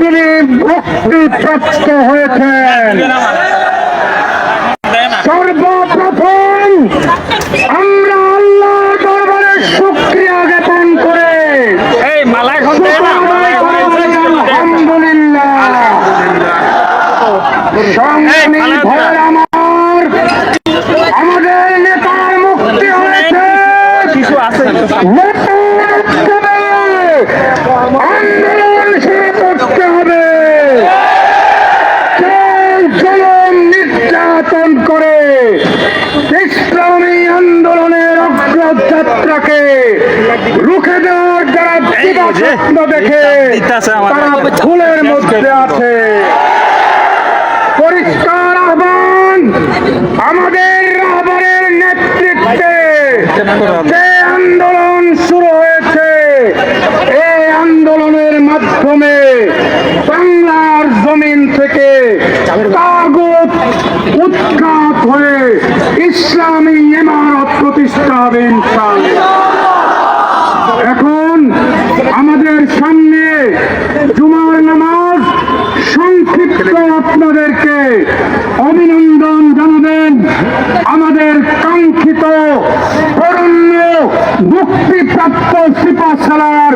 তিনি মুক্তিপ্রাপ্ত হয়েছেন। সর্বপ্রথম আমরা আল্লাহর দরবারে শুকরিয়া জ্ঞাপন করে আলহামদুলিল্লাহ। সংগ্রামী ভাই আমার, আমাদের নেতার মুক্তি হয়েছে। আন্দোলন শুরু করতে হবে। জুলুম নির্যাতন করে ইসলামী আন্দোলনের অগ্রযাত্রাকে রুখে দেওয়ার যারা দিবাস্বপ্ন দেখে তারা ভুলের মধ্যে আছে। পরিষ্কার আহ্বান, আমাদের রাহবরের নেতৃত্বে যে আন্দোলন শুরু হয়েছে, এই আন্দোলনের মাধ্যমে বাংলার জমিন থেকে তাগুত উৎখাত হয়ে ইসলামী ইমারত প্রতিষ্ঠা হবে ইনশাআল্লাহ। এখন আমাদের সামনে জুমার নামাজ, সংক্ষিপ্ত আপনাদেরকে অভিনন্দন জানাবেন আমাদের কাঙ্ক্ষিত বরণ্য মুক্তিপ্রাপ্ত সিপাহসালার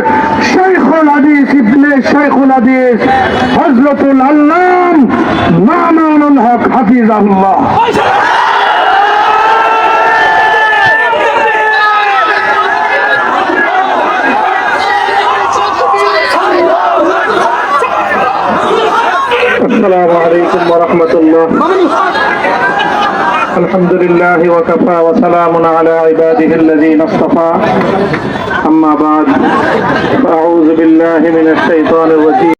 শেখুল হাদিস ইবনে শেখুল হাদিস হযরতুল আল্লাম মামুনুল হক হাফিজাহুল্লাহ। السلام عليكم ورحمة الله. الحمد لله وكفى وسلام على عباده الذين اصطفى. أما بعد فأعوذ بالله من الشيطان الرجيم.